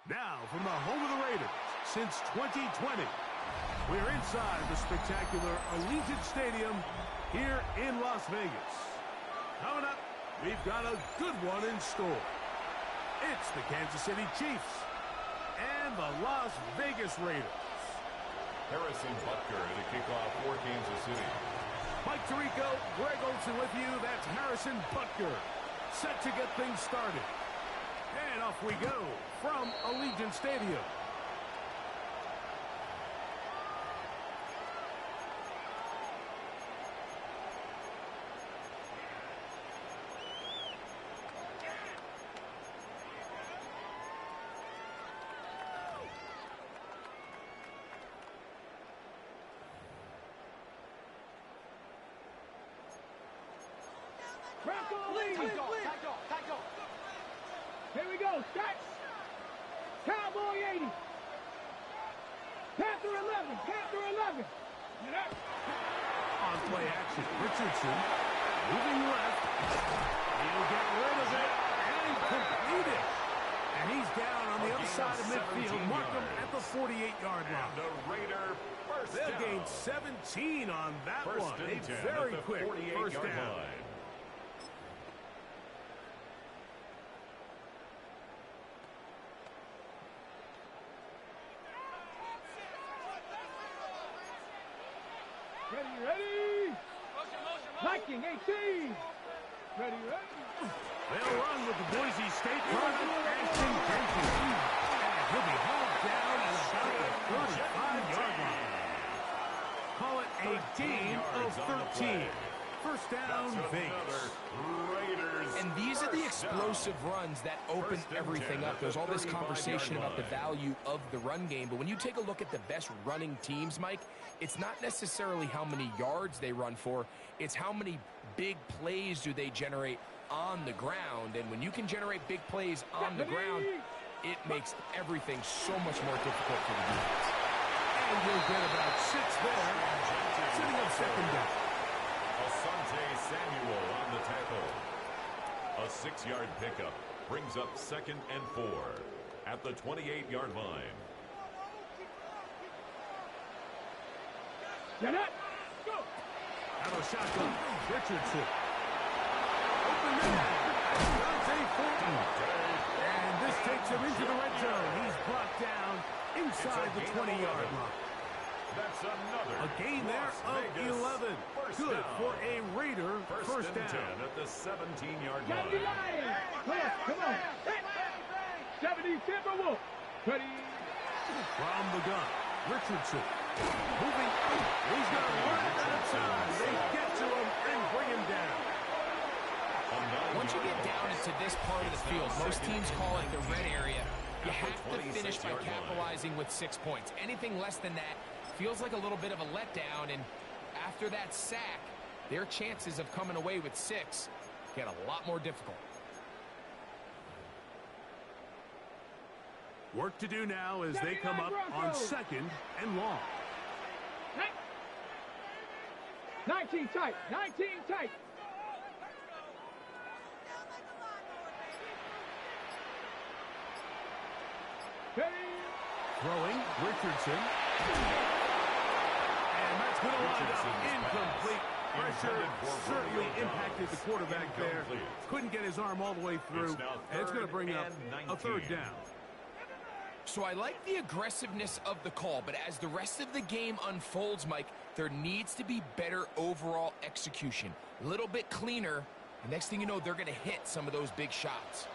Now, from the home of the Raiders, since 2020, we're inside the spectacular Allegiant Stadium here in Las Vegas. Coming up, we've got a good one in store. It's the Kansas City Chiefs and the Las Vegas Raiders. Harrison Butker to kick off for Kansas City. Mike Tirico, Greg Olsen with you. That's Harrison Butker, set to get things started. And off we go from Allegiant Stadium. Here we go, Scott. Cowboy 80. Panther 11, Panther 11. On play action, Richardson moving left. He'll get rid of it and complete it. And he's down on the other side of midfield. Mark him at the 48-yard line. And the Raider first They'll down. gain 17 on that First one. and A 10 very at the quick 48 first yard down. line. Ready. Viking 18. Ready. They'll run with the Boise State product and contention. And he'll be held down at about the 35-yard line. Call it a gain of 13. First down, Vegas. And these are the explosive runs that open everything up. There's all this conversation about the value of the run game, but when you take a look at the best running teams, Mike, it's not necessarily how many yards they run for, it's how many big plays do they generate on the ground. And when you can generate big plays on the ground, it makes everything so much more difficult for the defense. And you'll get about 6 there, sitting up second down. Asante Samuel on the tackle. A 6-yard pickup brings up 2nd and 4 at the 28-yard line. Get it. Go. Out of shotgun, Richardson. Open man. Dante Fortin. And this takes him into the red zone. He's brought down inside the 20-yard line. That's another. A gain there of 11. Good down. for a Raider first and down. 10 at the 17-yard Get the line. Lions. Come on. 70 Timberwolves. Ready. From the gun, Richardson. Moving. He's going to run it outside. They get to him and bring him down. Once you get down into this part of the field, most teams call it the red area. You have to finish by capitalizing with 6 points. Anything less than that feels like a little bit of a letdown, and after that sack, their chances of coming away with 6 get a lot more difficult. Work to do now as they come up on 2nd and long. 19 tight. 19 tight. Ready. Throwing, Richardson. And that's going to wind up incomplete. Pressure certainly impacted the quarterback there. Couldn't get his arm all the way through. And it's going to bring up a 3rd down. So I like the aggressiveness of the call, but as the rest of the game unfolds, Mike, there needs to be better overall execution. A little bit cleaner, and next thing you know, they're going to hit some of those big shots.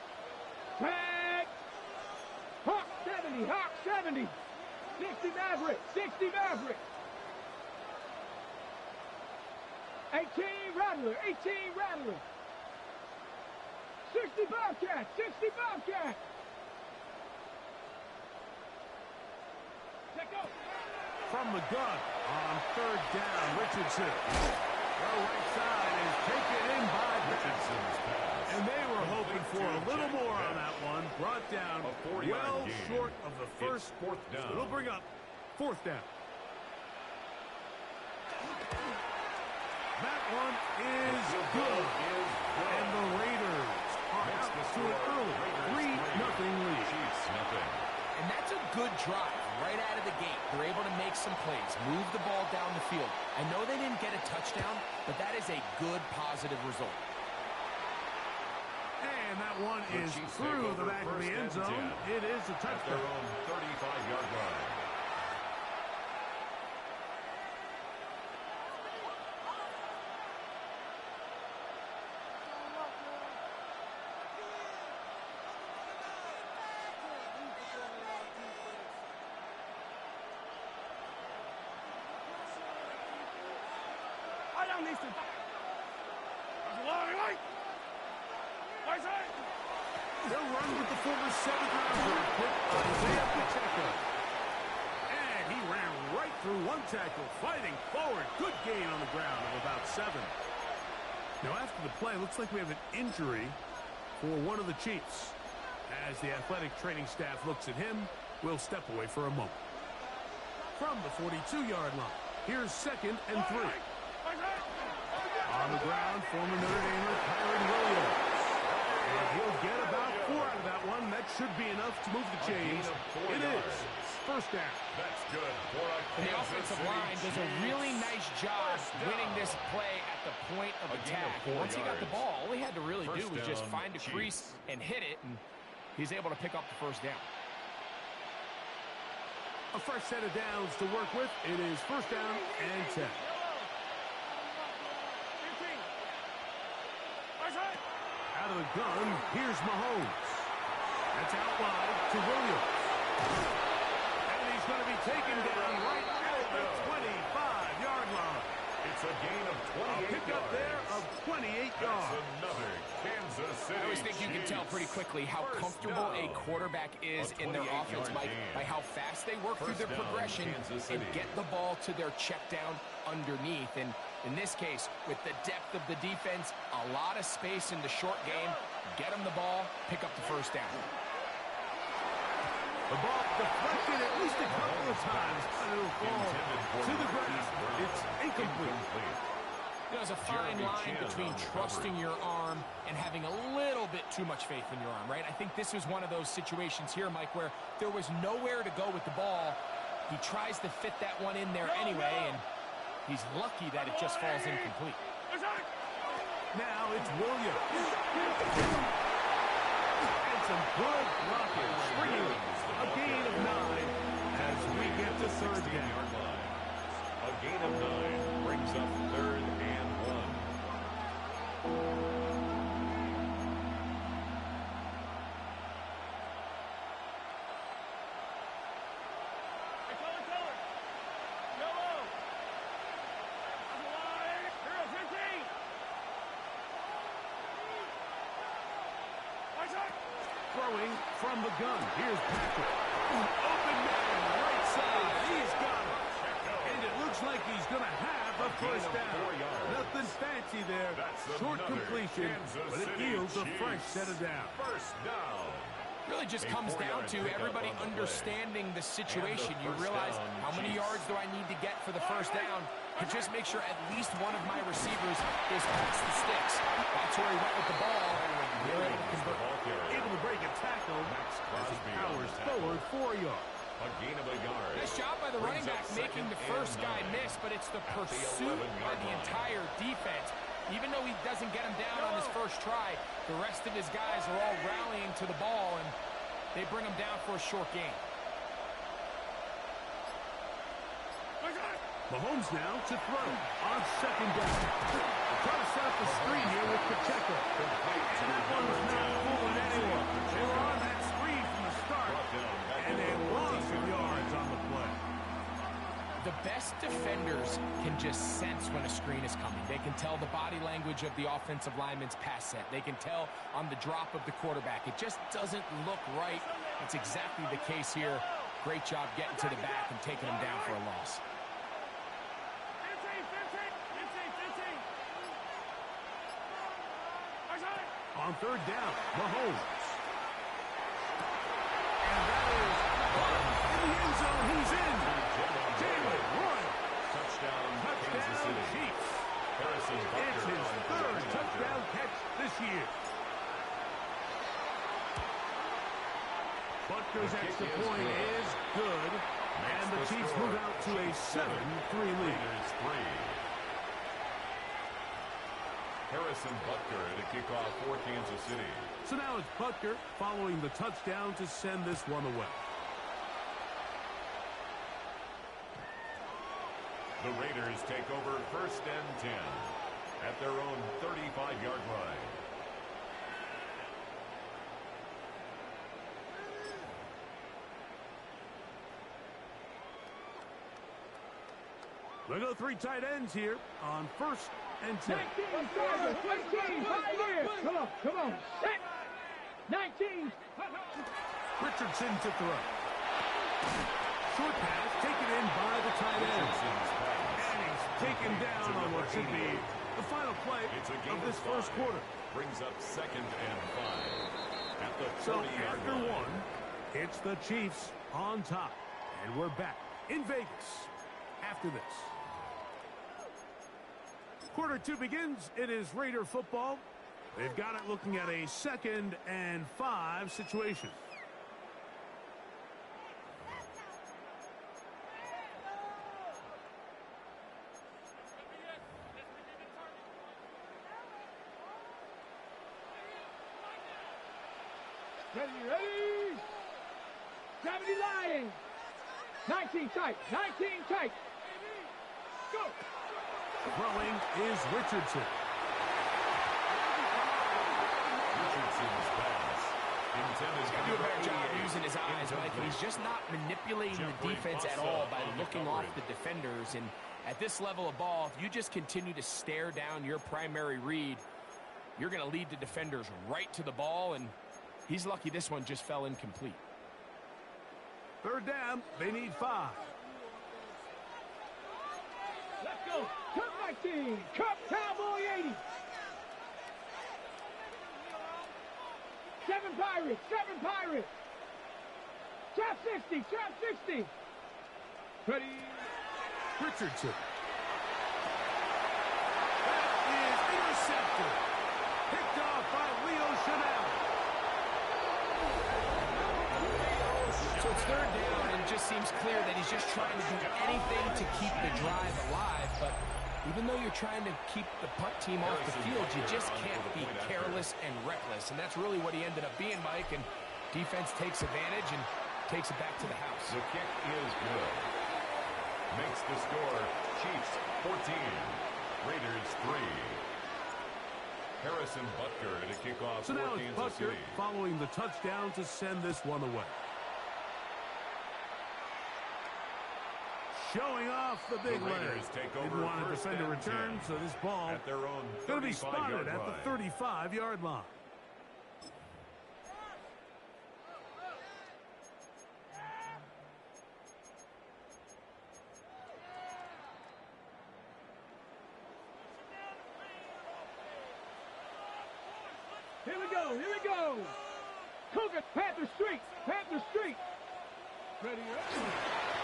Tag. Hawk 70. Hawk 70. 60 Maverick. 60 Maverick. 18 Rattler. 18 Rattler. 60 Bobcat. 60 Bobcat. Let go. From the gun on 3rd down, Richardson. The right side is taken in by Richardson's pass. And they were hoping for a little more on that one. Brought down well short of the first. 4th down. It'll bring up 4th down. That one is good. And the Raiders are out to an early 3-0 lead. Chiefs nothing. drive right out of the gate. They're able to make some plays, move the ball down the field. I know they didn't get a touchdown, but that is a good, positive result. And that one is through the back of the end zone. It is a touchdown. At their own 35-yard line. They'll run with the former 7th-round draft pick, Isaiah Pacheco. And he ran right through one tackle, fighting forward. Good gain on the ground of about 7. Now, after the play, looks like we have an injury for one of the Chiefs. As the athletic training staff looks at him, we'll step away for a moment. From the 42-yard line, here's 2nd and 3. On the ground, former Notre Damer Kyron Williams. And he'll get about 4 out of that one. That should be enough to move the chains. It is first down. That's good for a And the offensive line does a really nice job winning this play at the point of attack. Once he got the ball, all he had to really do was just find a crease and hit it, and he's able to pick up the first down. A fresh set of downs to work with. It is first down and 10. Out of the gun, here's Mahomes. That's out wide to Williams. And he's going to be taken down right at the 25-yard line. It's a gain of 28 yards. A pickup there of 28 yards. That's another Kansas City. I always think you can tell pretty quickly how comfortable a quarterback is in their offense, Mike, by how fast they work through their progression and get the ball to their check down underneath. And in this case, with the depth of the defense, a lot of space in the short game, get them the ball, pick up the first down. The ball deflected at least a couple of times, but it'll fall to the ground. It's incomplete. There's a fine line between trusting your arm and having a little bit too much faith in your arm, right? I think this was one of those situations here, Mike, where there was nowhere to go with the ball. He tries to fit that one in there anyway, and he's lucky that it just falls incomplete. Now it's Williams. And some good blocking. Springing a gain of 9 as we get to third down. A gain of 9 brings up 3rd and 1. Throwing from the gun. Here's Patrick. Open man, right side. He's got it. And it looks like he's going to have a first down. Nothing fancy there. Short completion, but it yields a fresh set of downs. First down. Really just comes down to everybody understanding the situation. You realize how many yards do I need to get for the first down, and just make sure at least one of my receivers is past the sticks. That's where he went with the ball. Able to break a tackle as he powers forward 4 yards. A gain of a yard. Nice job by the running back making the first guy miss, but it's the pursuit by the entire defense. Even though he doesn't get him down on his first try, the rest of his guys are all rallying to the ball, and they bring him down for a short gain. Mahomes now to throw on second down. Trying to set up the screen here with Pacheco. And that one was not fooling anyone. They were on that screen from the start, and they lost some yards on the play. The best defenders can just sense when a screen is coming. They can tell the body language of the offensive lineman's pass set. They can tell on the drop of the quarterback. It just doesn't look right. That's exactly the case here. Great job getting to the back and taking him down for a loss. On third down, Mahomes. And that is in the end zone. He's in. Jalen Royal. Touchdown, Kansas City. Chiefs. Harrison It's his third touchdown catch this year. Butker's extra point is good. And the Chiefs move out to a 7-3 lead. Raiders 3. Harrison Butker to kick off for Kansas City. So now it's Butker following the touchdown to send this one away. The Raiders take over 1st and 10 at their own 35-yard line. They go 3 tight ends here on 1st and 10. 19, come on, come on. Set. 19. Richardson to throw. Short pass taken in by the tight end. And he's taken down on what should be the final play of this first quarter. Brings up 2nd and 5 at the 30-yard So line. after one, it's the Chiefs on top. And we're back in Vegas after this. Quarter 2 begins. It is Raider football. They've got it looking at a 2nd and 5 situation. Ready. 70 Lions. 19 tight. 19 tight. Go. Throwing is Richardson. Richardson's pass intended He's got to do a better job using his eyes, Mike. And he's just not manipulating the defense at all by looking off the defenders. And at this level of ball, if you just continue to stare down your primary read, you're going to lead the defenders right to the ball. And he's lucky this one just fell incomplete. 3rd down. They need 5. Let's go. Cup 19. Cup Cowboy 80. 7 Pirates. 7 Pirates. Trap 60. Trap 60. Ready. Richardson. That is intercepted. Picked off by Leo Chanel. So it's 3rd down, and it just seems clear that he's just trying to do anything to keep the drive alive. But even though you're trying to keep the punt team off the field, you just can't be careless and reckless. And that's really what he ended up being, Mike. And defense takes advantage and takes it back to the house. The kick is good. Makes the score Chiefs 14, Raiders 3. Harrison Butker to kick off So now for it's Kansas Butker City. following the touchdown to send this one away. Showing off the big leg. Didn't want to defend a return, so this ball at their own going to be spotted at the 35-yard line. Here we go. Here we go. Cougar. Panther Street. Panther Street. Ready.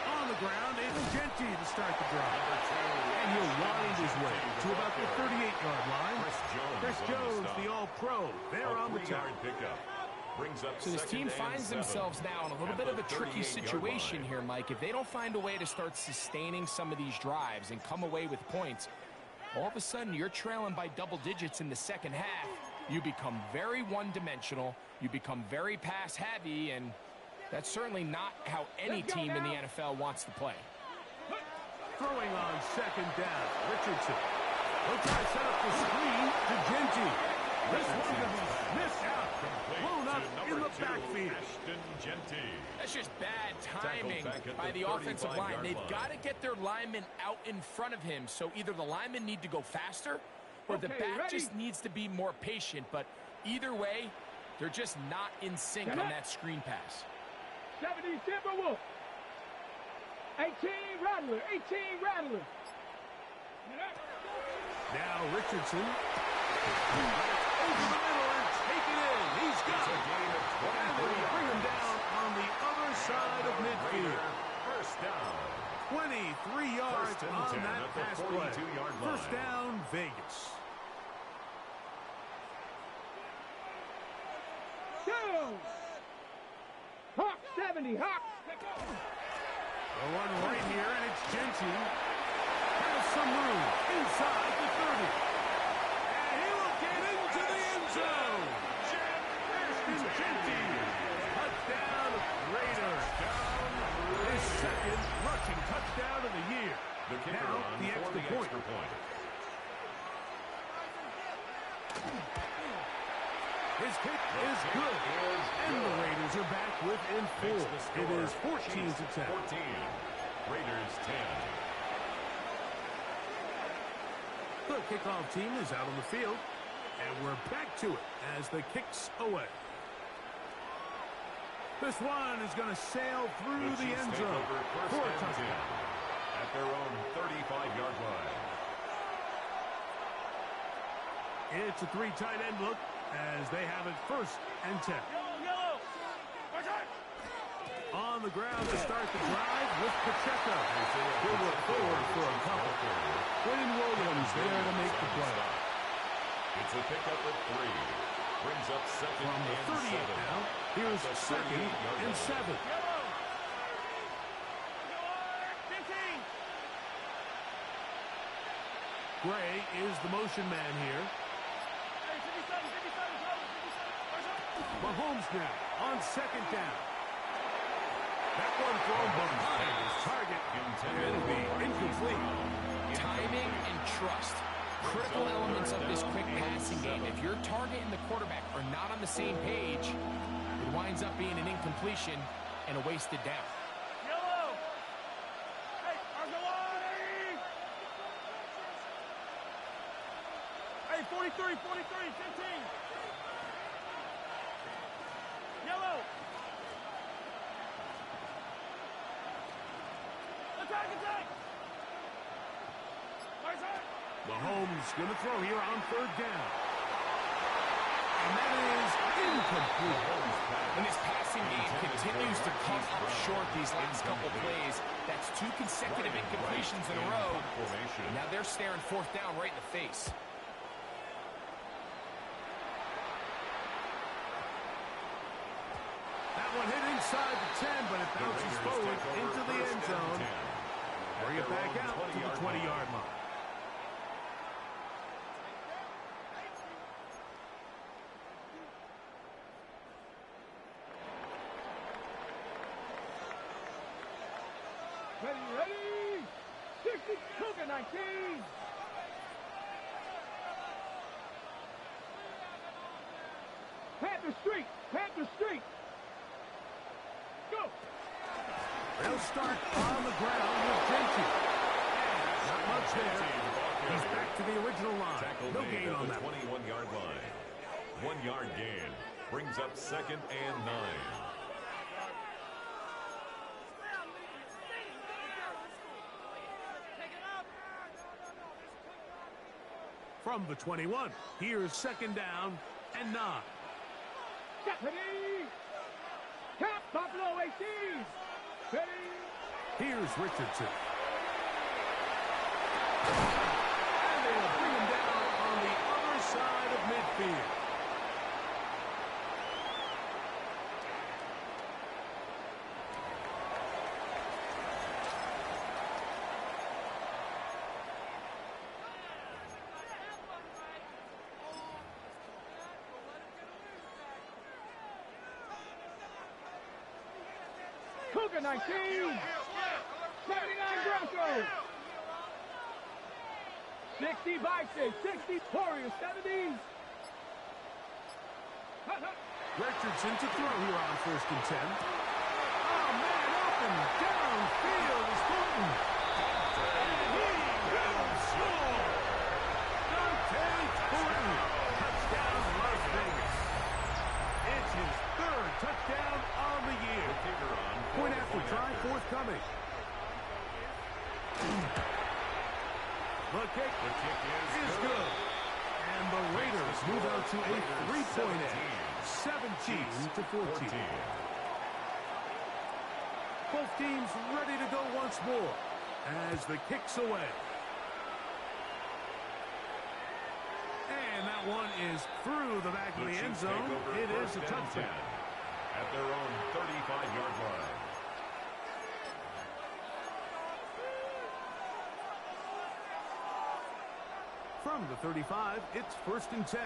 On the ground, it's Genty to start the drive. And he'll wind his way to about the 38-yard line. Chris Jones, the All-Pro, there on the top. Pickup. Brings up So this team finds themselves now in a little bit of a tricky situation here, Mike. If they don't find a way to start sustaining some of these drives and come away with points, all of a sudden you're trailing by double digits in the second half. You become very one-dimensional. You become very pass-heavy, and that's certainly not how any team in the NFL wants to play. Throwing on 2nd down, Richardson. He'll try to set up the screen to Genty. This one to be missed out. Blown up in the backfield. That's just bad timing by the offensive line. They've got to get their linemen out in front of him, so either the linemen need to go faster or the back just needs to be more patient. But either way, they're just not in sync on that screen pass. 70 Timberwolf. 18 Rattler. 18 Rattler. Now Richardson. Over the middle and take it in. He's got it. And they bring him down on the other side of midfield. First down. 23 yards on that pass play. First down, Vegas. Down. Hawk 70. Hawk. The one right here, and it's Genty. Has some room inside the 30. And he will get into the end zone. Ashton Genty. Touchdown, Raiders. His second rushing touchdown of the year. The kicker now, on the for extra the point. extra point. His kick is good. And the Raiders are back within 4. It is 14-10. 14. Raiders 10. The kickoff team is out on the field. And we're back to it as the kick's away. This one is going to sail through the end zone for a touchdown. At their own 35-yard line. It's a 3 tight end look as they have it 1st and 10. On the ground to start the drive with Pacheco. He'll look forward for a couple. Quinn Williams there to make the play. It's a pickup of 3. Brings up second From the and 38 7. now, here's 2nd and 7. Gray is the motion man here. Mahomes now on 2nd down. That one thrown behind his target intended to be incomplete. Timing and trust. Critical elements of this quick passing game. If your target and the quarterback are not on the same page, it winds up being an incompletion and a wasted down. 43, 15. Yellow. Attack. Mahomes going to throw here on 3rd down. And that is incomplete. When his passing game continues to come up short these last couple plays, that's 2 consecutive incompletions in a row. Now they're staring 4th down right in the face. That one hit inside the 10, but it bounces forward into the end zone. Bring it back out to the 20-yard line. Ready. 60, Cougar 19. Panther Street. Go. They'll start on the ground with Genty. Not much there. He's back to the original line. No gain on that. 21-yard line. 1-yard gain. Brings up 2nd and 9. From the 21, here's 2nd down and 9. Ready. Cap Buffalo 18. Ready. Here's Richardson. And they'll bring him down on the other side of midfield. Cougar 19. 79 Broncos. 60 Vikings. 60 Warriors. 70s. Richardson to throw here on 1st and 10. Oh, man, open downfield is Thornton. And he will score. Dante Thornton. Touchdown, Las Vegas. It's his 3rd touchdown on the year. Point after try forthcoming. The kick is good. And the Raiders move out to a 3-point edge, 17-14. Both teams ready to go once more as the kick's away. And that one is through the back of the end zone. It is a touchdown. At their own 35-yard line. From the 35, it's 1st and 10.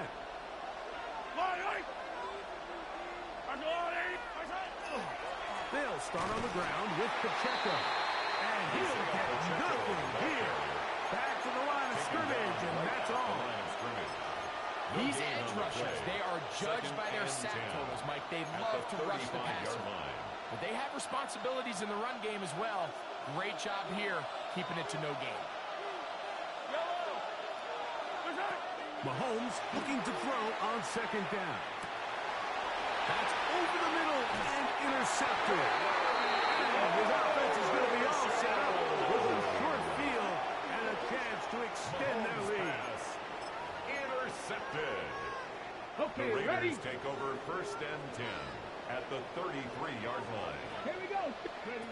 They'll start on the ground with Pacheco. And he'll get nothing here. Back to the line of scrimmage, and that's all. These edge rushers, they are judged by their sack totals, Mike. They love to rush the passer. But they have responsibilities in the run game as well. Great job here, keeping it to no gain. Mahomes looking to throw on 2nd down. That's over the middle and intercepted. And his offense is going to be all set up with a short field and a chance to extend their lead. Intercepted. Okay, the Raiders ready? take over 1st and 10 at the 33-yard line. Here we go. Ready?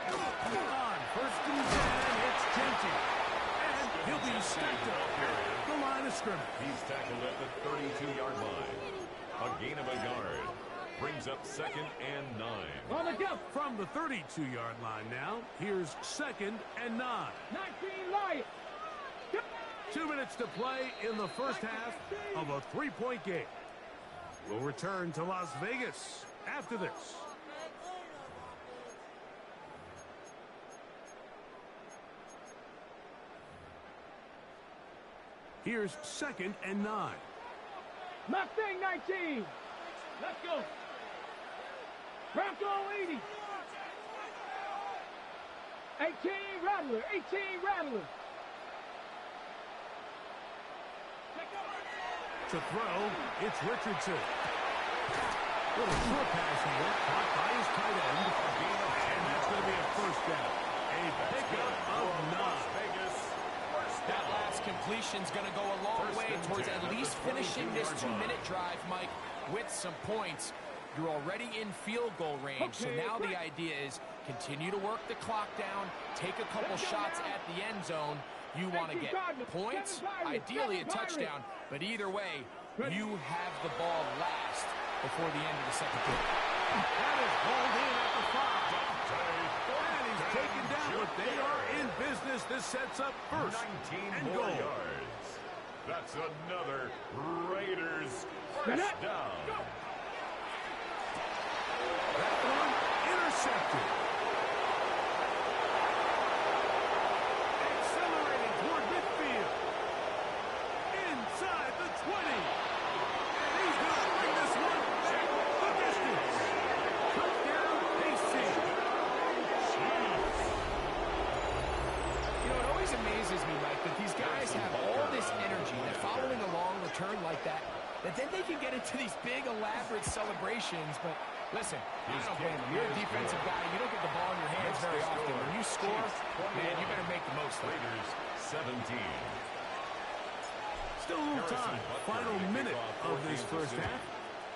On 1st and 10, it's Genty. And he'll be stacked up at the line of scrimmage. He's tackled at the 32-yard line. A gain of a yard. Brings up 2nd and 9. On the jump. From the 32-yard line now, here's 2nd and 9. 19 Lions. 2 minutes to play in the first half of a 3-point game. We'll return to Las Vegas after this. Here's 2nd and 9. Mustang 19. Let's go. Bronco 80. 18 Rattler. 18 Rattler. To throw, it's Richardson. Little short pass here, caught by his tight end. A gain of 10. That's going to be a 1st down. A pickup of 9. That last completion's going to go a long way towards at least finishing this 2-minute drive, Mike, with some points. You're already in field goal range, so now the idea is continue to work the clock down, take a couple shots at the end zone. You want to get points, ideally a touchdown, but either way, you have the ball last before the end of the 2nd quarter. That is hauled in at the 5. And he's taken down, but they are in business. This sets up 1st 19 and more goal. yards. That's another Raiders 1st down. That one intercepted. Accelerating toward midfield. Inside the 20. And he's going to bring this one back the distance. Touchdown, KC. You know, it always amazes me, Mike, that these guys have all this energy that following a long return like that then they can get into these big, elaborate celebrations, but listen, I don't blame them. You're a defensive guy. You don't get the ball in your hands very often. When you score, man, you better make the most of it. Raiders 17. Still a little time. Final minute of this first half.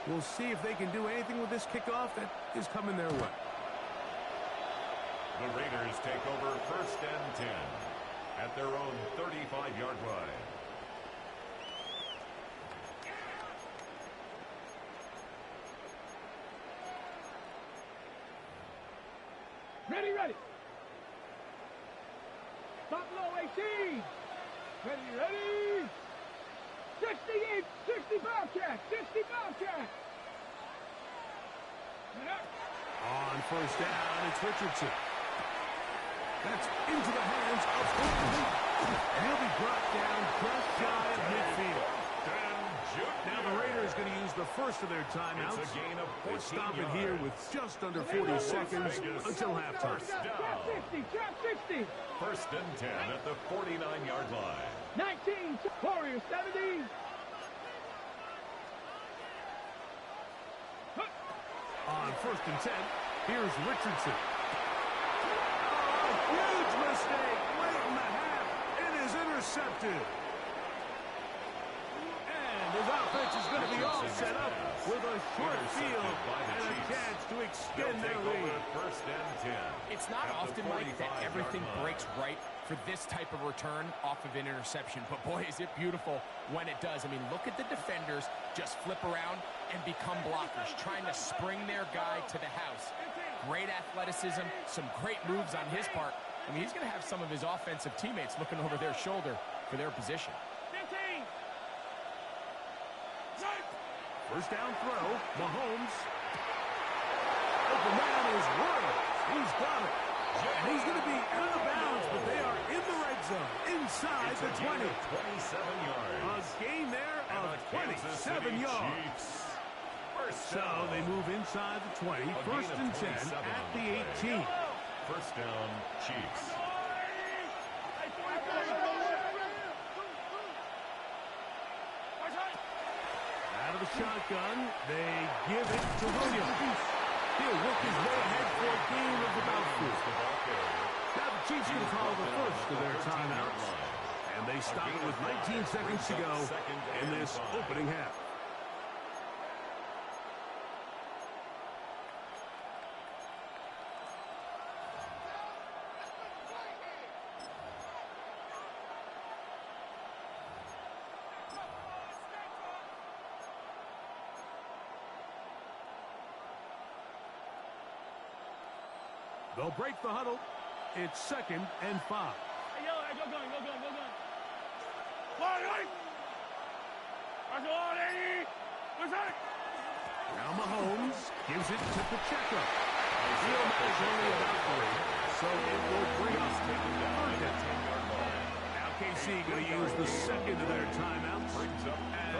We'll see if they can do anything with this kickoff that is coming their way. The Raiders take over 1st and 10 at their own 35-yard line. Ready, ready. Buffalo 18. Ready, ready. 68, 60 Bobcat, 60 Bobcat. On first down, it's Richardson. That's into the hands of Oakland. And he'll be brought down just shy of midfield. Now the Raiders going to use the first of their timeouts. It's a gain of 14 We'll stop it yards. here with just under 40 seconds until halftime. Trap 60, trap 60. 1st and 10 at the 49-yard line. 19, Warriors 70. On 1st and 10, here's Richardson. Oh, huge mistake late in the half. It is intercepted. And his offense is going to be all set up with a short field and a chance to extend their lead. 1st and 10. It's not often, Mike, that everything breaks right for this type of return off of an interception. But, boy, is it beautiful when it does. I mean, look at the defenders just flip around and become blockers, trying to spring their guy to the house. Great athleticism, some great moves on his part. I mean, he's going to have some of his offensive teammates looking over their shoulder for their position. First down throw, Mahomes. Open man is Royals. He's got it. And he's going to be out of bounds, but they are in the red zone, inside the 20. 27 yards. A gain there of 27 yards. So they move inside the 20, first and 10 at the 18. First down, Chiefs. Out of the shotgun, they give it to Williams. He'll work his way ahead for a gain of about 4. Now the Chiefs can call the first of their timeouts. And they stop it with 19 seconds to go in this opening half. They'll break the huddle. It's 2nd and 5. Hey, yo, go gun. Now Mahomes gives it to Pacheco. Field is only about 3, so it will bring us to the 3rd down. Now KC going to use the second of their timeouts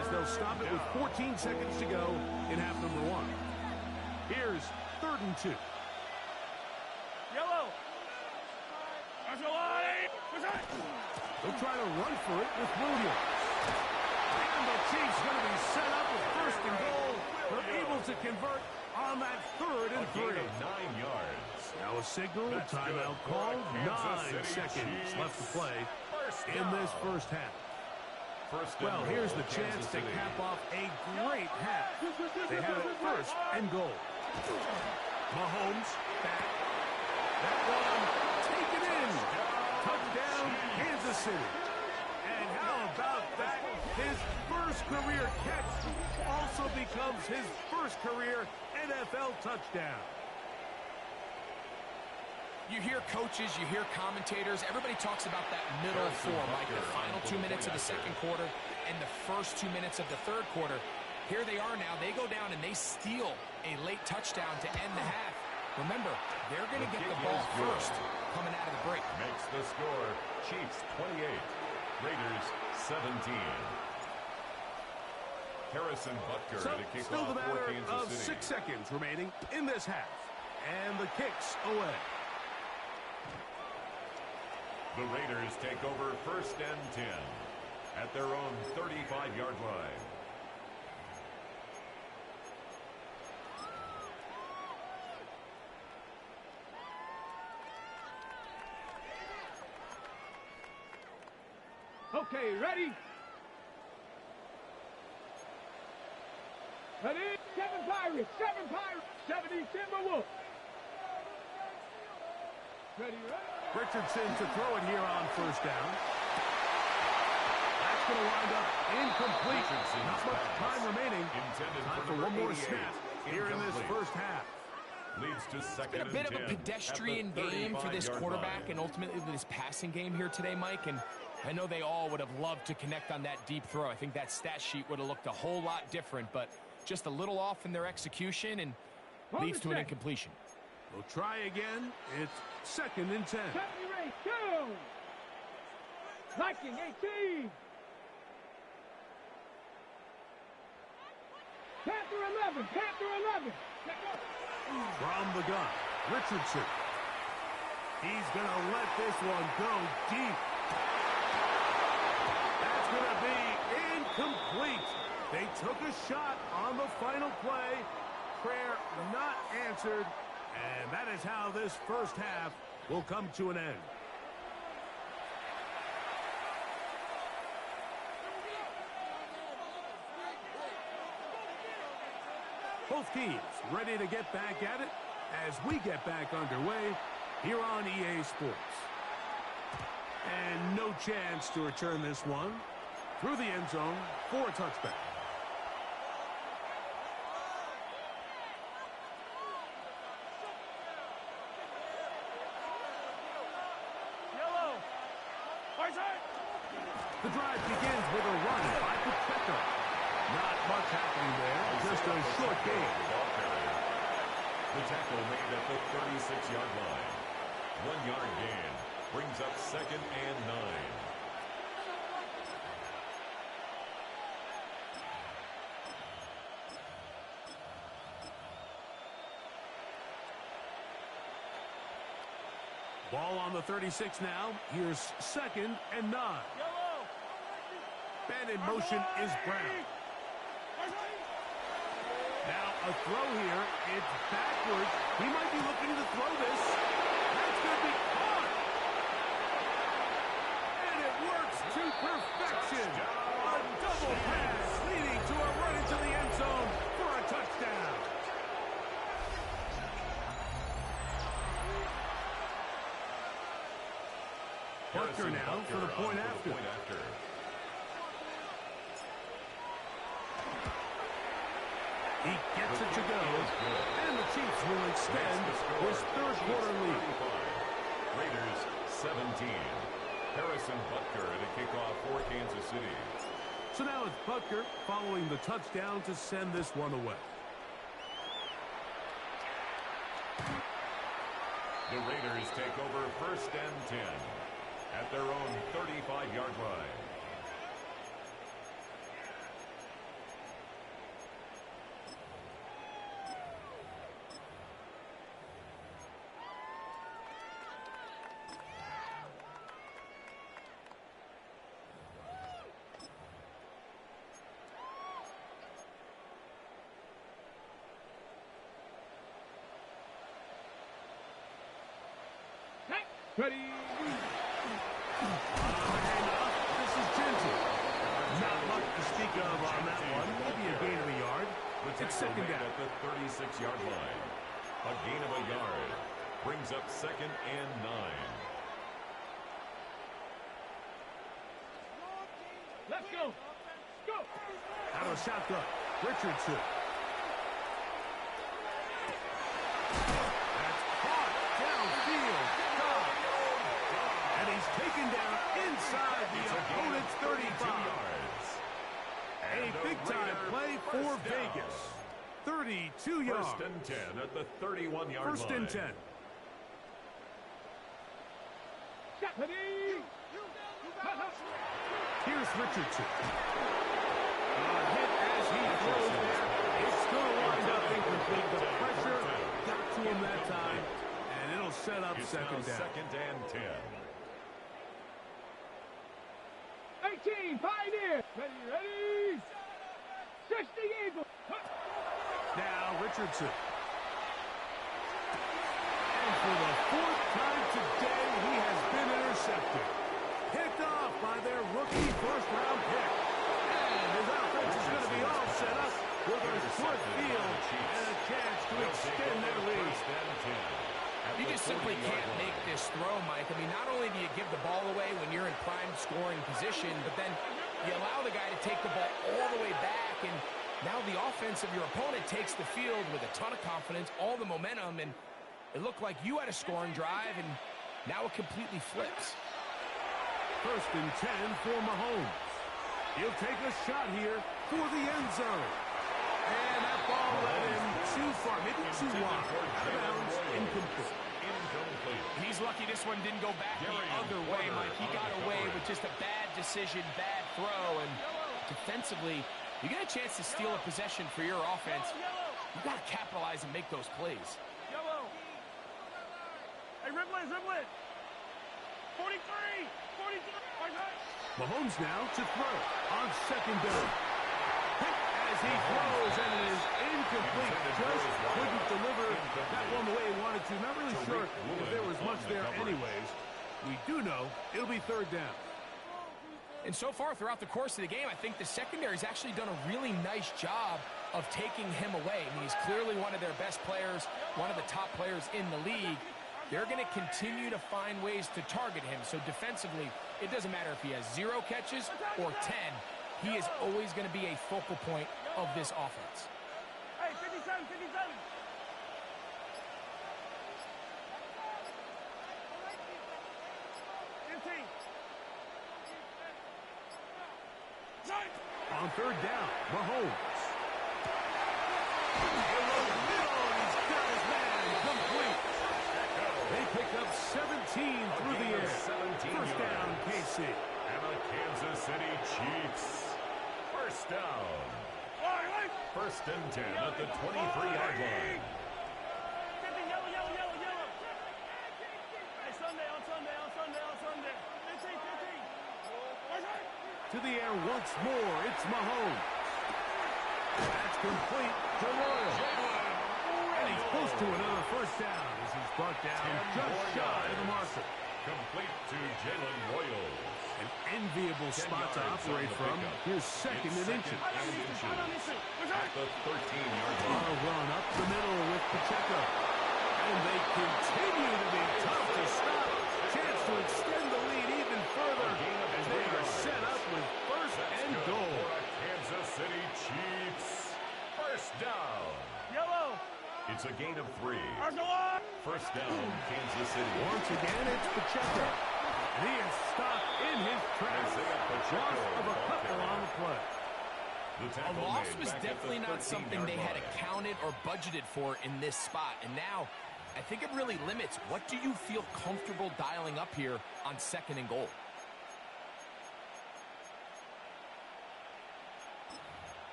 as they'll stop it with 14 seconds to go in half number 1. Here's 3rd and 2. They'll try to run for it with Williams. And the Chiefs going to be set up with 1st and goal. They're able to convert on that 3rd and 3. 9 yards. Now a signal, timeout called. 9 seconds left to play in this first half. Well, here's the chance to cap off a great half. They have it 1st and goal. Mahomes back. That one taken in. Touchdown, Kansas City. And how about that? His first career catch also becomes his first career NFL touchdown. You hear coaches, you hear commentators, everybody talks about that middle four, like the final 2 minutes of the second quarter and the first 2 minutes of the third quarter. Here they are now. They go down and they steal a late touchdown to end the half. Remember, they're going to get the ball first coming out of the break. Makes the score Chiefs 28, Raiders 17. Harrison Butker So to kick still off the for matter Kansas of City. 6 seconds remaining in this half. And the kick's away. The Raiders take over 1st and 10 at their own 35-yard line. Okay, ready? Ready? 7 Pirates, 70 Timberwolves. Ready? Richardson to throw it here on 1st down. That's going to wind up incomplete. Not much time remaining. Time for one more snap here in this first half. Leads to 2nd It's been a bit of a pedestrian game for this quarterback and ultimately this passing game here today, Mike. And I know they all would have loved to connect on that deep throw. I think that stat sheet would have looked a whole lot different, but just a little off in their execution and leads to an incompletion. We'll try again. It's 2nd and 10. 70 Rays, 2. Viking, 18. Panther 11, Panther 11. From the gun, Richardson. He's going to let this one go deep. That's going to be incomplete. They took a shot on the final play. Prayer not answered. And that is how this first half will come to an end. Both teams ready to get back at it as we get back underway here on EA Sports. And no chance to return this one through the end zone for a touchback. The drive begins with a run by Pacheco. Not much happening there. Just a short game. The tackle made at the 36-yard line. 1-yard gain brings up 2nd and 9. Ball on the 36 now. Here's 2nd and 9. Man in motion is Brown. Now a throw here. It's backwards. He might be looking to throw this. That's going to be caught. And it works to perfection. A double pass leading to a run into the end zone for a touchdown. Butker now for the point after. He gets it to go, and the Chiefs will extend this third-quarter lead. Raiders 17. Harrison Butker at a kickoff for Kansas City. So now it's Butker following the touchdown to send this one away. The Raiders take over 1st and 10 at their own 35-yard line. Ready. This is gentle. Not much to speak of on that one. Maybe a gain of a yard. It's 2nd down at the 36-yard line. A gain of a yard brings up 2nd and 9. Let's go. Go. Out of shotgun. Richardson. That's caught downfield. And he's taken down inside the opponent's 35. A big-time play for Vegas. 32 yards. 1st and 10 at the 31-yard line. 1st and 10. Here's Richardson. Hit as he throws there. It's going to wind up incomplete. The pressure got to him that time, and it'll set up 2nd down. 2nd and 10. 18, Pioneer. Ready. 60 Eagles. Now Richardson. And for the 4th time today, he has been intercepted. Picked off by their rookie 1st-round pick. And his offense is going to be all set up with a short field and a chance to extend their lead. You just simply can't make this throw, Mike. I mean, not only do you give the ball away when you're in prime scoring position, but then you allow the guy to take the ball all the way back, and now the offense of your opponent takes the field with a ton of confidence, all the momentum, and it looked like you had a scoring drive, and now it completely flips. 1st and 10 for Mahomes. He'll take a shot here for the end zone. And that ball led him too far, maybe too wide. Out of bounds, incomplete. He's lucky this one didn't go back the other way, Mike. He got away with just a bad decision, bad throw, and defensively, you get a chance to steal a possession for your offense. You got to capitalize and make those plays. Hey, ribble it. 43. Mahomes now to throw on 2nd down. As he throws, and it is incomplete. Just couldn't deliver that one the way he wanted to. Not really sure if there was much there anyways. We do know it'll be 3rd down. And so far throughout the course of the game, I think the secondary's actually done a really nice job of taking him away. I mean, he's clearly one of their best players, one of the top players in the league. They're going to continue to find ways to target him. So defensively, it doesn't matter if he has 0 catches or 10. He is always going to be a focal point of this offense. Hey, 57. 15. On on third down. Mahomes. He's got his man complete. They pick up 17 through the air. First down, KC. And the Kansas City Chiefs. First down. First and 10 at the 23-yard line. To the air once more. It's Mahomes. That's complete to Royal. And he's close to another first down as he's brought down just shy of the marker. Complete to Jalen Royal. An enviable spot to operate from. Here's second and inches. At the 13-yard line. Run up the middle with Pacheco. And they continue to be tough to stop. Chance to extend the lead even further as they are set up with first and goal. Kansas City Chiefs. First down. Yellow. It's a gain of 3. First down, Kansas City. Once again, it's Pacheco. And he is stopped in his tracks. Loss of a couple on the play. A loss was definitely not something they had accounted or budgeted for in this spot. And now, I think it really limits what do you feel comfortable dialing up here on second and goal.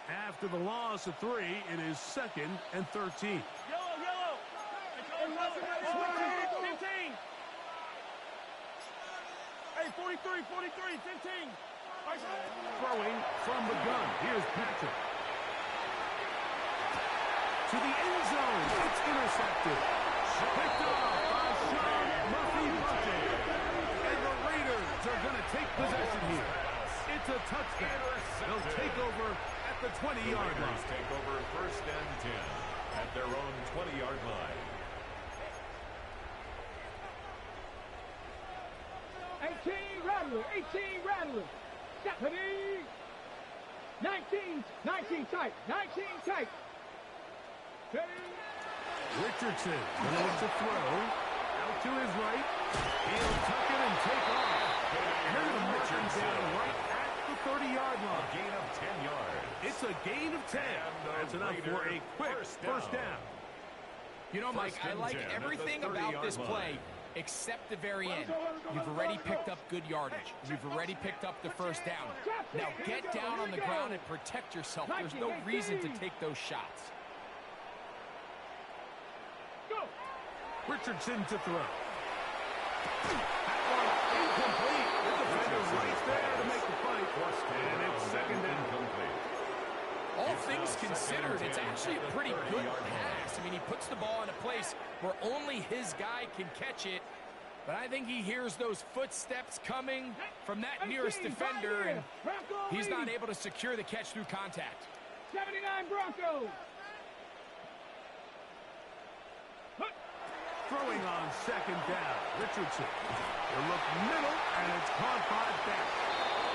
After the loss of 3, it is second and 13. Yellow. 15. Hey, 43, 15. Throwing from the gun. Here's Patrick. To the end zone. It's intercepted. Picked off by Sean Murphy-Bunting. And the Raiders are going to take possession here. It's a touchdown. They'll take over at the 20-yard line. Take over first and 10 at their own 20-yard line. 18 Rattler. Stephanie. 19 tight. Richardson going to look to throw. Out to his right. He'll tuck it and take off. And they're going to march him down right at the 30-yard line. A gain of 10 yards. It's a gain of 10. That's enough for a quick first down. You know, Mike, I like everything about this play except the very end. You've already picked up good yardage. You've already picked up the first down. Now get down on the ground and protect yourself. There's no reason to take those shots. Richardson to throw. That one incomplete. The defender's right there to make the fight. And it's second down. Incomplete. All things considered, it's actually a pretty good pass. I mean, he puts the ball in a place where only his guy can catch it. But I think he hears those footsteps coming from that nearest defender, and he's not able to secure the catch through contact. 79 Broncos. Throwing on second down. Richardson. They'll look middle, and it's caught by back.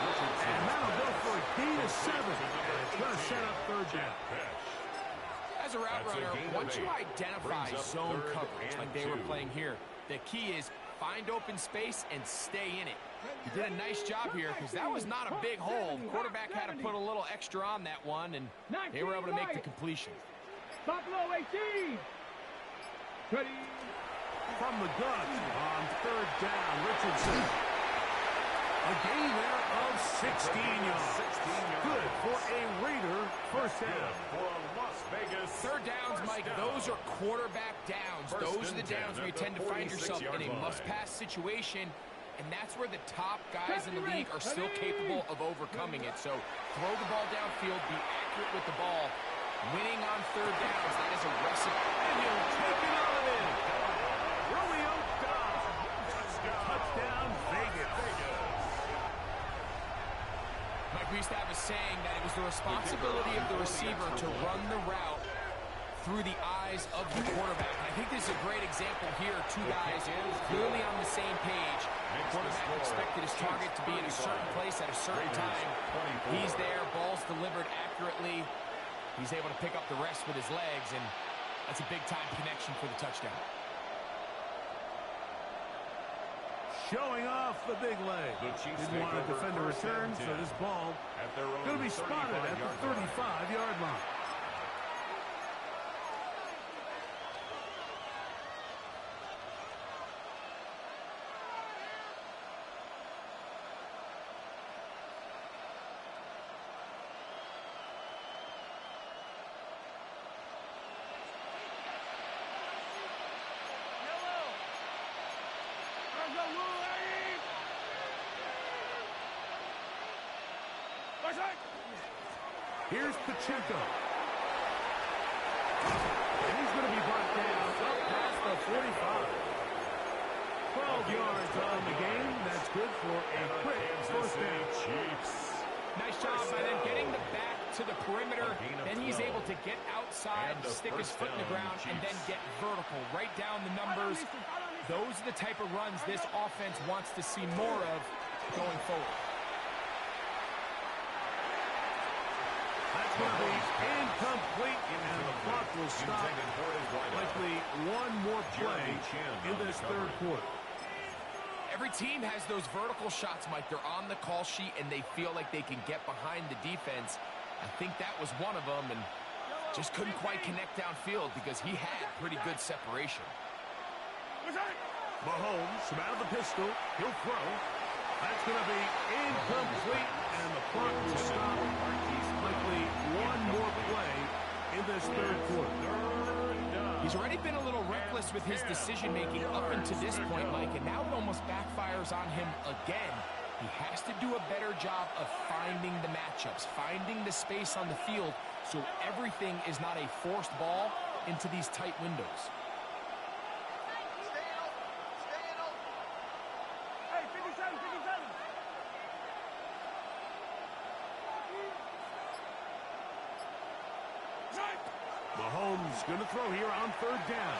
And that'll go for a gain of 7. And it's going to set up third down. As a route runner, once you identify zone coverage like they were playing here, the key is find open space and stay in it. You did a nice job here because that was not a big hole. The quarterback had to put a little extra on that one, and they were able to make the completion. Buffalo 18. Ready. From the gun on third down, Richardson. A gain there of 16 yards. Good for a Raider first down. For Las Vegas. Third downs, Mike, those are quarterback downs. Those are the downs where you tend to find yourself in a must-pass situation, and that's where the top guys in the league are still capable of overcoming it. So throw the ball downfield, be accurate with the ball. Winning on third downs, that is a recipe. And he'll take it on in. Romeo Dobbs. Touchdown, Vegas. Mike, we used to have a saying that it was the responsibility of the receiver to run the route through the eyes of the quarterback. And I think this is a great example here. Two guys clearly on the same page. The quarterback expected his target to be in a certain place at a certain time. He's there, ball's delivered accurately. He's able to pick up the rest with his legs, and that's a big-time connection for the touchdown. showing off the big leg. Didn't want to defend a return, so this ball going to be spotted at the 35-yard line. Here's Pacheco. And he's going to be brought down up past the 45. 12 yards on the game. That's good for a quick first down. Nice job by them getting the back to the perimeter. Then he's able to get outside, stick his foot in the ground, and then get vertical. Right down the numbers. Those are the type of runs this offense wants to see more of going forward. That's going to be incomplete, and the clock will stop. Likely one more play in this third quarter. Every team has those vertical shots, Mike. They're on the call sheet, and they feel like they can get behind the defense. I think that was one of them, and just couldn't quite connect downfield because he had pretty good separation. Mahomes from out of the pistol. He'll throw. That's going to be incomplete, and the clock will stop. Likely one more play in this third quarter. He's already been a little reckless with his decision-making up until this point, Mike, and now it almost backfires on him again. He has to do a better job of finding the matchups, finding the space on the field, so everything is not a forced ball into these tight windows. Mahomes going to throw here on third down.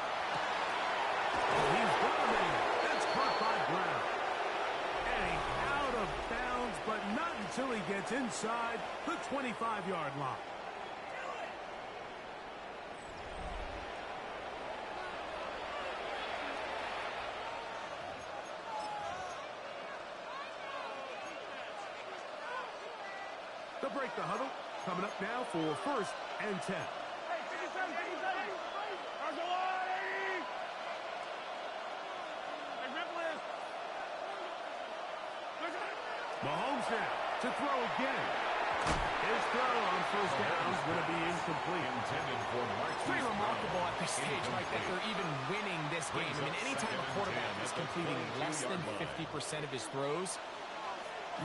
Oh, he's got a man. That's caught by Brown. And out of bounds, but not until he gets inside the 25-yard line. They'll break the huddle. Coming up now for first and 10. Mahomes now to throw again. His throw on first down is going to be incomplete. Pretty remarkable at this stage, Mike, that they're even winning this game. I mean, anytime a quarterback is completing less than 50% of his throws,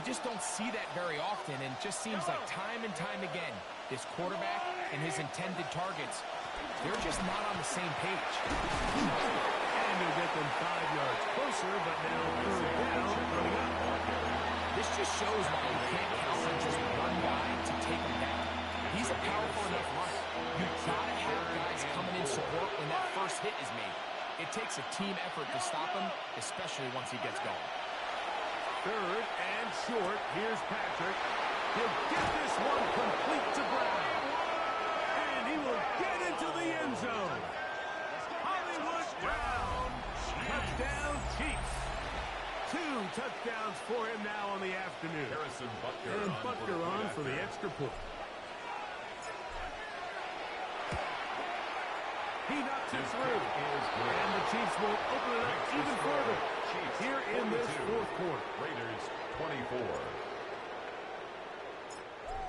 you just don't see that very often, and it just seems like time and time again, this quarterback and his intended targets, they're just not on the same page. And he'll get them 5 yards closer, but now third down coming up. This just shows why you can't count on just one guy to take him down. He's a powerful enough runner. You've got to have guys coming in support when that first hit is made. It takes a team effort to stop him, especially once he gets going. Third and short. Here's Patrick. He'll get this one complete to Brown. And he will get into the end zone. Hollywood Brown. Touchdown Chiefs. 2 touchdowns for him now on the afternoon. And Butker on for the extra point. He knocks it through. And the Chiefs will open it up even further here in this fourth quarter. Raiders 24.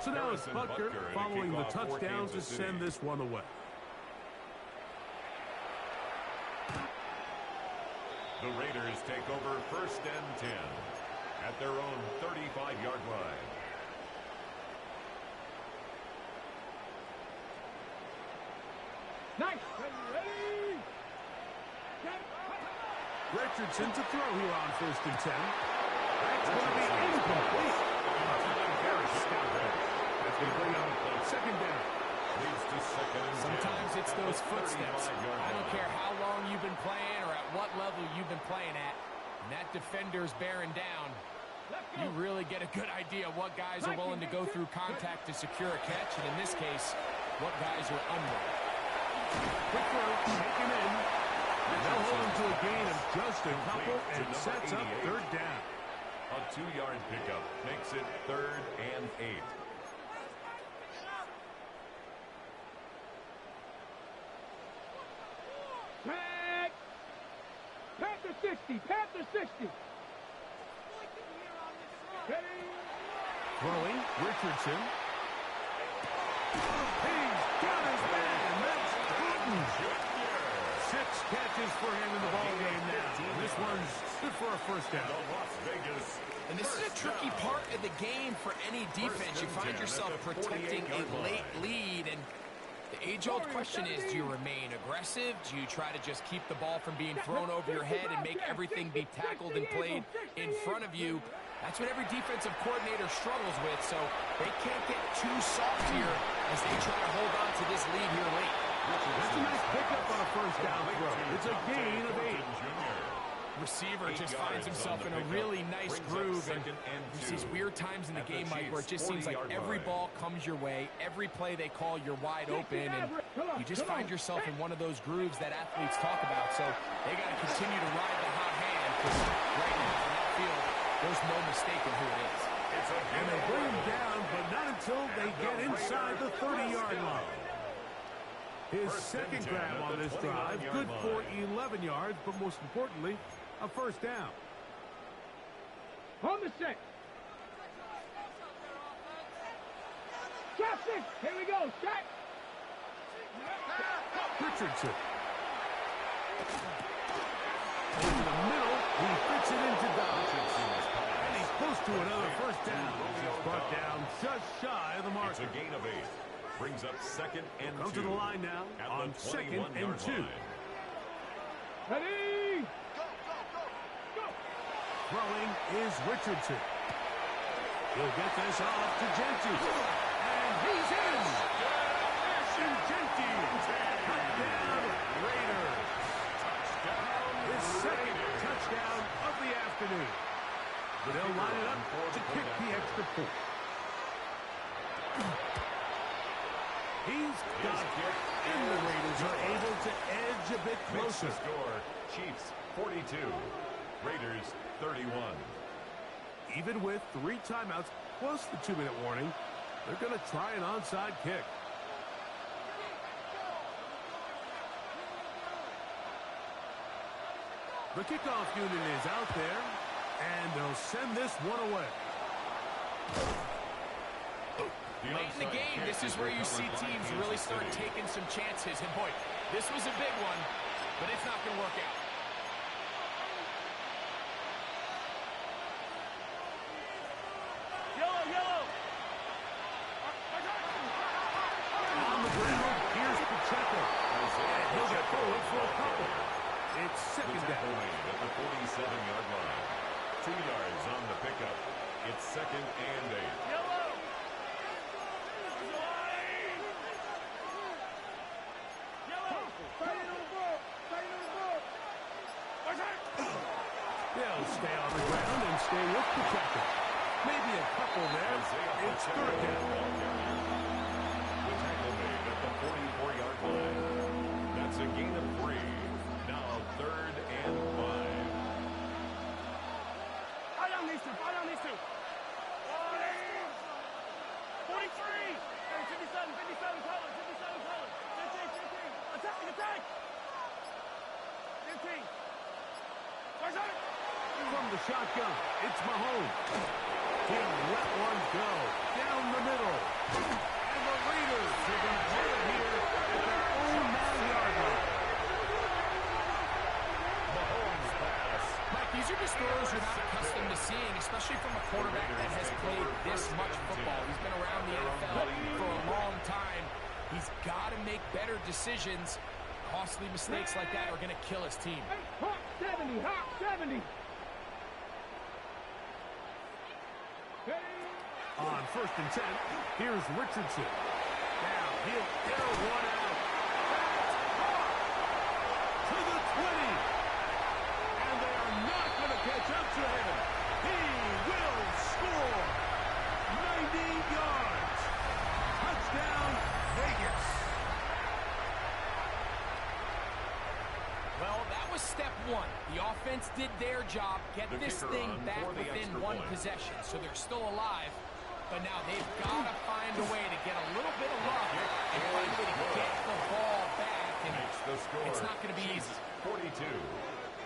So now it's Butker following the touchdown to send this one away. The Raiders take over first and 10 at their own 35-yard line. Nice. Ready. Richardson to throw here on first and 10. That's going to be incomplete. That's going to bring up second down. Sometimes it's those footsteps. I don't care how long you've been playing or at what level you've been playing at. And that defender's bearing down. You really get a good idea what guys are willing to go through contact to secure a catch, and in this case, what guys are unwilling. Quick throw, taken in. They'll hold him to a gain of just a couple and sets up third down. A 2-yard pickup makes it 3rd and 8. Tag! Panther 60! Panther 60! Throwing, Richardson. He's got his man. That's Gooden. 6 catches for him in the ballgame now. This one's good for a first down. Las Vegas. And this is a tricky part of the game for any defense. You find yourself protecting a late lead, and the age-old question is, do you remain aggressive? Do you try to just keep the ball from being thrown over your head and make everything be tackled and played in front of you? That's what every defensive coordinator struggles with, so they can't get too soft here as they try to hold on to this lead here late. That's a nice pickup on a first down throw. It's a gain of 8. Receiver just finds himself in a really nice groove, and there's these weird times in the game, Mike, where it just seems like every ball comes your way, every play they call, you're wide open, and you just find yourself in one of those grooves that athletes talk about. So they got to continue to ride the hot hand, because right now in that field, there's no mistaking who it is. And they bring him down, but not until they get inside the 30-yard line. His second grab on this drive, good for 11 yards, but most importantly, a first down. On the set. Shot 6. Here we go. Shot. Richardson. Over the middle, he fits it into Dodge. And he's close to another first down. He's brought down just shy of the mark. It's a gain of 8. Brings up 2nd and 2. Come to the line now on 2nd and 2. Ready? Throwing is Richardson. He'll get this off to Genty. And he's in. Ashton Genty. Touchdown, Raiders. His second touchdown of the afternoon. But they'll line it up to kick the extra point. He's got it. And the Raiders are able to edge a bit closer. Score, Chiefs 42, Raiders 31. Even with 3 timeouts plus the 2-minute warning, they're going to try an onside kick. The kickoff unit is out there, and they'll send this one away. Late in the game, this is where you see teams really start taking some chances. And boy, this was a big one, but it's not going to work out. Yellow. On the ground, here's Pacheco. And he'll get forward for a couple. It's second down. At the 47-yard line. 2 yards on the pickup. It's 2nd and 8. They'll stay on the ground and stay with Pacheco. Maybe a couple there. It's third down. The tackle made at the 44-yard line. That's a gain of 3. Now 3rd and 5. Fire on these two. 43. 57, Collins. 15. Attack. 15. From the shotgun, it's Mahomes. He'll let one go down the middle. And the Raiders are going to play it here at their own 9-yard line. Mahomes pass. Mike, these are just throws you're not accustomed to seeing, especially from a quarterback that has played this much football. He's been around the NFL for a long time. He's got to make better decisions. Costly mistakes like that are going to kill his team. Hot 70. On 1st and 10, here's Richardson. Now he'll air one out. To the 20. And they are not going to catch up to him. He will score. 90 yards. Touchdown, Vegas. Well, that offense did their job, get this thing back within one possession, so they're still alive. But now they've got to find a way to get a little bit of luck and find a way to get the ball back. And it's not going to be easy. 42.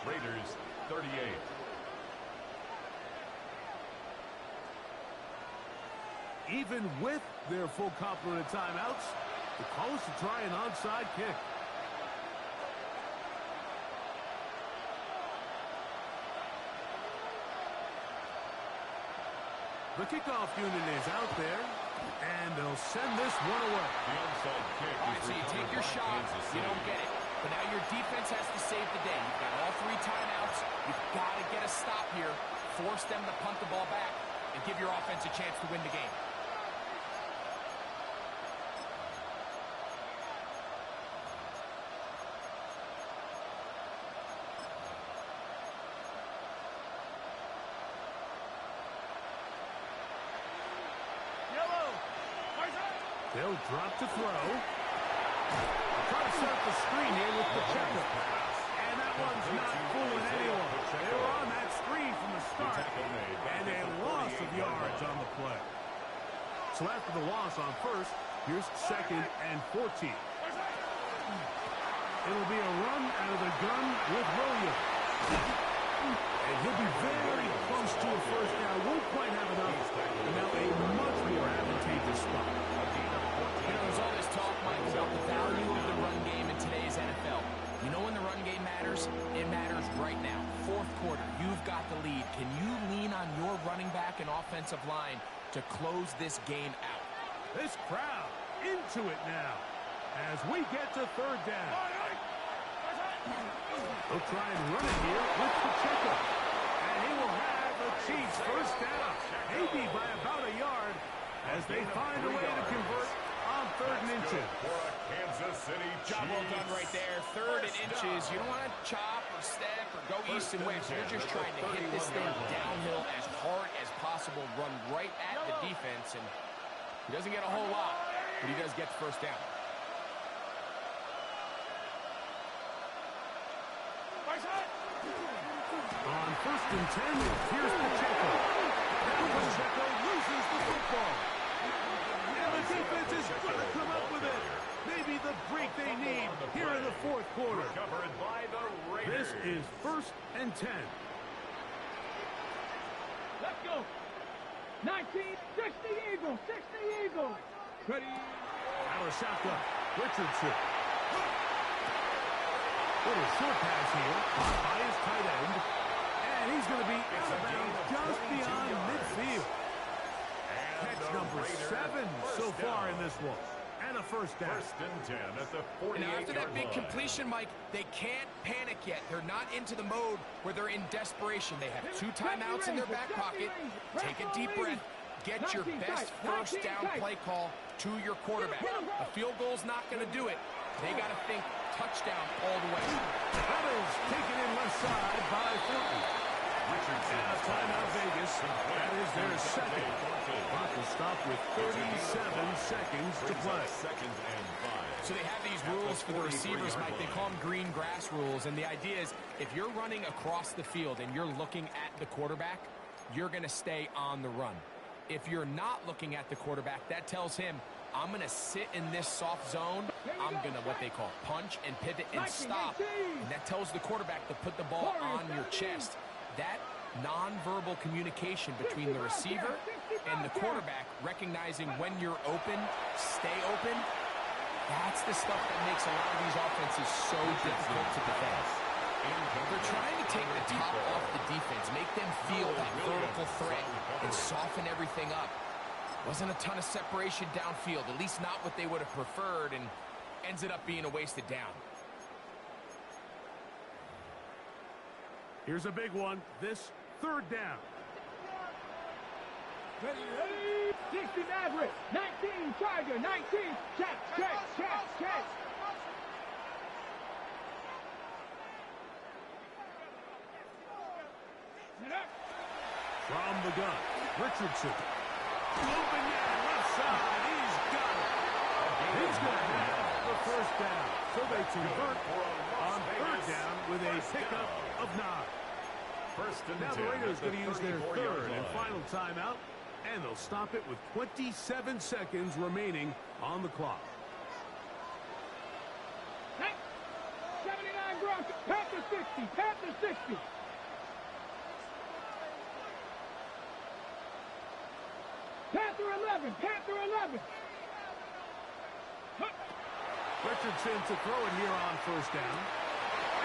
Raiders 38. Even with their full complement of timeouts, the call is to try an onside kick. The kickoff unit is out there, and they'll send this one away. The onside kick. All right, so you take your shot, you don't get it. But now your defense has to save the day. You've got all 3 timeouts. You've got to get a stop here, force them to punt the ball back, and give your offense a chance to win the game. They'll drop to throw. Try to set up the screen here with Pacheco. And that one's not fooling anyone. They were on that screen from the start. And a loss of yards on the play. So after the loss on first, here's 2nd and 14. It'll be a run out of the gun with Williams. And he'll be very close to a first down. Won't quite have enough. And now a much more advantageous spot. You know, there's all this talk, Mike, about the value of the run game in today's NFL. You know when the run game matters? It matters right now. 4th quarter, you've got the lead. Can you lean on your running back and offensive line to close this game out? This crowd into it now as we get to 3rd down. They'll try and run it here with Pacheco. And he will have the Chiefs first down, maybe by about a yard, as they find a way to convert on 3rd and inches. For a Kansas City Job well done right there. 3rd and inches. You don't want to chop or step or go east and west. You're just trying to hit this thing downhill as hard as possible, run right at the defense. And he doesn't get a whole lot, but he does get the first down. On 1st and 10, here's Pacheco. Now Pacheco loses the football. And the defense is going to come up with it. Maybe the break they need here in the 4th quarter. Covered by the Raiders. This is 1st and 10. Let's go. 19, 60 Eagles, 60 Eagles. Ready. Out of shotgun, Richardson. Little short pass here by his tight end. And he's going to be out of bounds just beyond midfield. Catch number 7 so far in this one. And a first down. 1st and 10 at the 48-yard line. And after that big completion, Mike, they can't panic yet. They're not into the mode where they're in desperation. They have 2 timeouts in their back pocket. Take a deep breath. Get your best first down play call to your quarterback. A field goal's not going to do it. They got to think touchdown all the way. That is taken in left side by Fulton. Richardson. Timeout Vegas. That is their 2nd. Clock will stop with 37 seconds to play. 2nd and 5. So they have these rules for the receivers, Mike. They call them green grass rules. And the idea is if you're running across the field and you're looking at the quarterback, you're going to stay on the run. If you're not looking at the quarterback, that tells him, I'm going to sit in this soft zone. I'm going to what they call punch and pivot and stop. And that tells the quarterback to put the ball on your chest. That nonverbal communication between the receiver and the quarterback, recognizing when you're open, stay open, that's the stuff that makes a lot of these offenses so difficult to defend. They're trying to take the top off the defense, make them feel that vertical threat, and soften everything up. Wasn't a ton of separation downfield, at least not what they would have preferred, and ends it up being a wasted down. Here's a big one. This 3rd down. Ready, ready. 60 Maverick. 19 Charger. 19. Check. From the gun, Richardson. Open man, left side. He's got it. He's going to have the first down. So they convert on third down with a pickup of 9. Now the Raiders are going to use their third and final timeout, and they'll stop it with 27 seconds remaining on the clock. 79 Broncos. Panther 60. Panther 60. Panther 11. Panther 11. Richardson to throw it here on first down.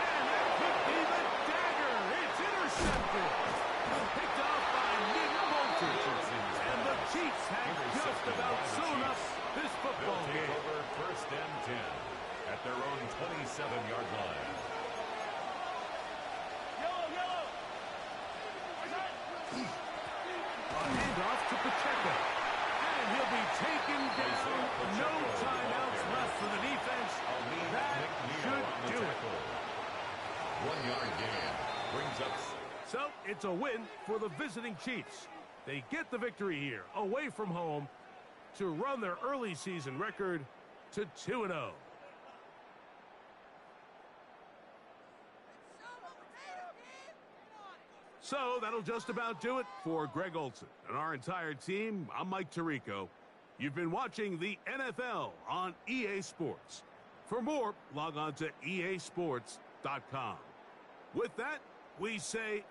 And that could be the dagger. It's intercepted. Picked off by Nick Bolton. And the Chiefs have just about sewn up this football game. Over first and 10 at their own 27-yard line. A handoff to Pacheco. And he'll be taken down. No timeouts left for the defense. That should do it. 1-yard gain brings up. So it's a win for the visiting Chiefs. They get the victory here, away from home, to run their early season record to 2-0. So that'll just about do it for Greg Olson and our entire team. I'm Mike Tirico. You've been watching the NFL on EA Sports. For more, log on to easports.com. With that, we say